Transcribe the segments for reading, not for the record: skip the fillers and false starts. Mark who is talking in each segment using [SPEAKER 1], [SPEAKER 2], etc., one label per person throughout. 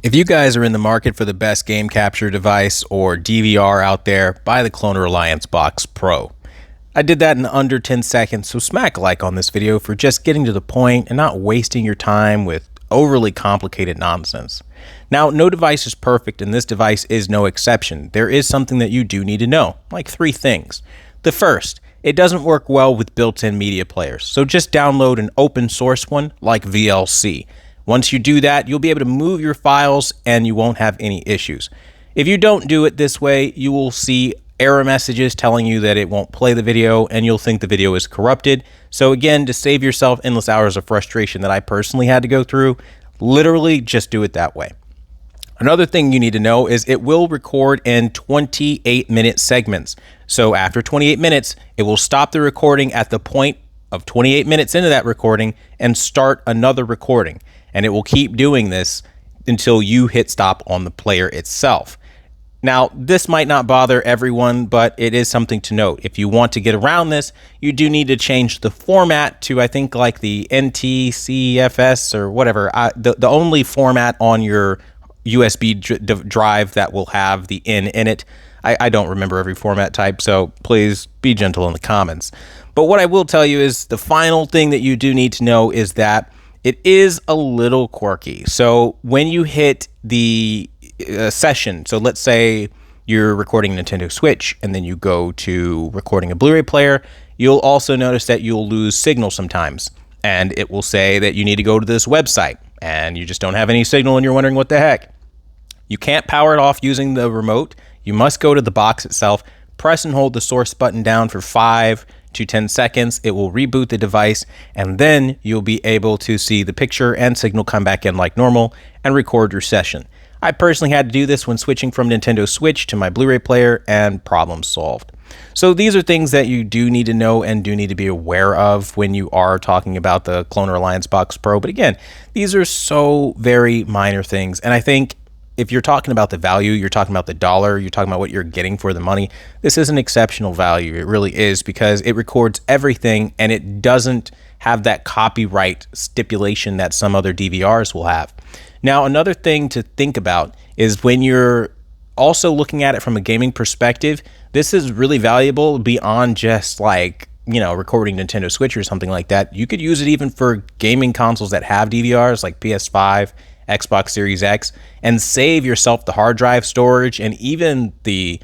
[SPEAKER 1] If you guys are in the market for the best game capture device or DVR out there, buy the Cloneralliance Box Pro. I did that in under 10 seconds, so smack a like on this video for just getting to the point and not wasting your time with overly complicated nonsense. Now, no device is perfect, and this device is no exception. There is something that you do need to know, like 3 things. The first, it doesn't work well with built-in media players, so just download an open source one like VLC. Once you do that, you'll be able to move your files and you won't have any issues. If you don't do it this way, you will see error messages telling you that it won't play the video and you'll think the video is corrupted. So again, to save yourself endless hours of frustration that I personally had to go through, literally just do it that way. Another thing you need to know is it will record in 28-minute segments. So after 28 minutes, it will stop the recording at the point of 28 minutes into that recording and start another recording. And it will keep doing this until you hit stop on the player itself. Now, this might not bother everyone, but it is something to note. If you want to get around this, you do need to change the format to, I think, like the NTCFS or whatever. The only format on your USB drive that will have the in it. I don't remember every format type, so please be gentle in the comments. But what I will tell you is the final thing that you do need to know is that it is a little quirky. So when you hit the session, so let's say you're recording a Nintendo Switch and then you go to recording a Blu-ray player, you'll also notice that you'll lose signal sometimes. And it will say that you need to go to this website and you just don't have any signal and you're wondering what the heck. You can't power it off using the remote. You must go to the box itself, press and hold the source button down for 5 to 10 seconds. It will reboot the device, and then you'll be able to see the picture and signal come back in like normal and record your session. I personally had to do this when switching from Nintendo Switch to my Blu-ray player, and problem solved. So these are things that you do need to know and do need to be aware of when you are talking about the Cloneralliance Box Pro. But again, these are so very minor things, and I think if you're talking about the value, you're talking about the dollar, you're talking about what you're getting for the money, this is an exceptional value. It really is, because it records everything and it doesn't have that copyright stipulation that some other DVRs will have. Now, another thing to think about is when you're also looking at it from a gaming perspective, this is really valuable beyond just like, you know, recording Nintendo Switch or something like that. You could use it even for gaming consoles that have DVRs like PS5, Xbox Series X, and save yourself the hard drive storage and even the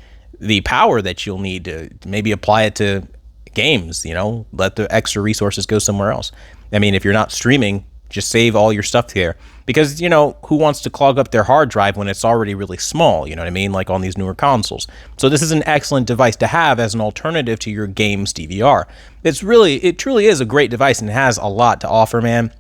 [SPEAKER 1] power that you'll need to maybe apply it to games, you know, let the extra resources go somewhere else. I mean, if you're not streaming, just save all your stuff here, because, you know, who wants to clog up their hard drive when it's already really small, you know what I mean, like on these newer consoles. So this is an excellent device to have as an alternative to your games DVR. It truly is a great device and has a lot to offer, man.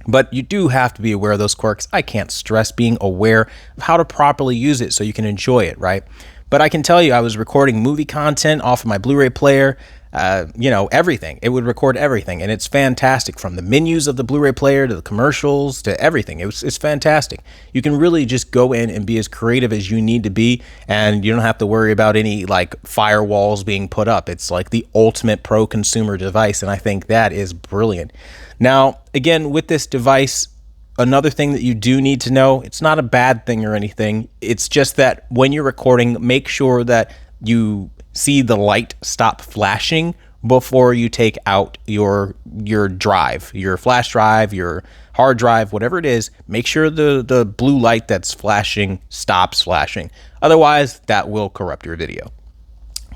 [SPEAKER 1] But you do have to be aware of those quirks. I can't stress being aware of how to properly use it so you can enjoy it, right? But I can tell you, I was recording movie content off of my Blu-ray player, you know, everything. It would record everything, and it's fantastic, from the menus of the Blu-ray player to the commercials to everything. It's fantastic. You can really just go in and be as creative as you need to be, and you don't have to worry about any like firewalls being put up. It's like the ultimate pro consumer device, and I think that is brilliant. Now, again, with this device, another thing that you do need to know, it's not a bad thing or anything. It's just that when you're recording, make sure that you see the light stop flashing before you take out your drive, your flash drive, your hard drive, whatever it is. Make sure the blue light that's flashing stops flashing. Otherwise, that will corrupt your video.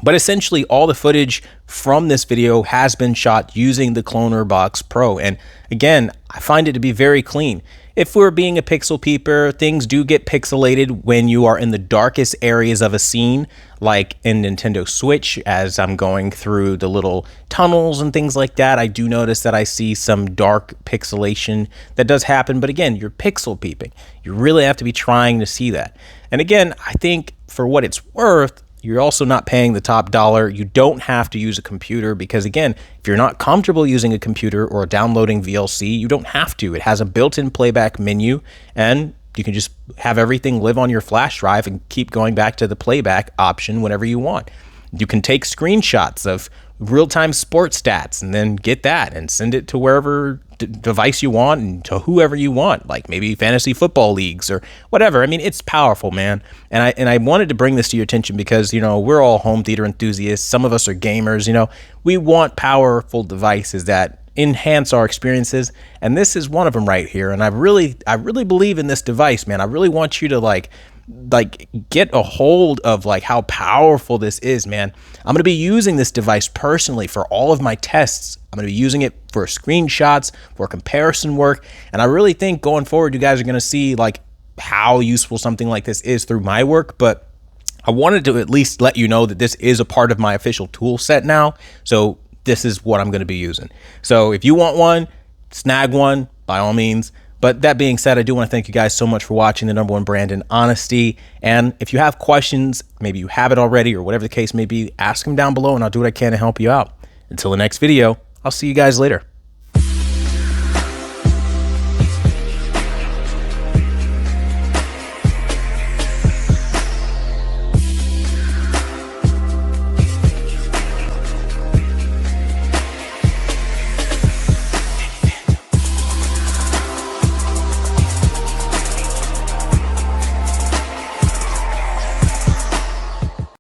[SPEAKER 1] But essentially, all the footage from this video has been shot using the Cloner Box Pro. And again, I find it to be very clean. If we're being a pixel peeper, things do get pixelated when you are in the darkest areas of a scene, like in Nintendo Switch. As I'm going through the little tunnels and things like that, I do notice that I see some dark pixelation that does happen. But again, you're pixel peeping. You really have to be trying to see that. And again, I think for what it's worth, you're also not paying the top dollar. You don't have to use a computer because, again, if you're not comfortable using a computer or downloading VLC, you don't have to. It has a built-in playback menu, and you can just have everything live on your flash drive and keep going back to the playback option whenever you want. You can take screenshots of real-time sports stats and then get that and send it to wherever device you want and to whoever you want, like maybe fantasy football leagues or whatever. I mean, it's powerful, man. And I wanted to bring this to your attention because, you know, we're all home theater enthusiasts. Some of us are gamers, you know. We want powerful devices that enhance our experiences, and this is one of them right here. And I really believe in this device, man. I really want you to like get a hold of like how powerful this is, man. I'm going to be using this device personally for all of my tests. I'm going to be using it for screenshots, for comparison work, and I really think going forward you guys are going to see like how useful something like this is through my work. But I wanted to at least let you know that this is a part of my official tool set now, so this is what I'm going to be using. So if you want one, snag one by all means. But that being said, I do want to thank you guys so much for watching the #1 brand in honesty. And if you have questions, maybe you have it already or whatever the case may be, ask them down below and I'll do what I can to help you out. Until the next video, I'll see you guys later.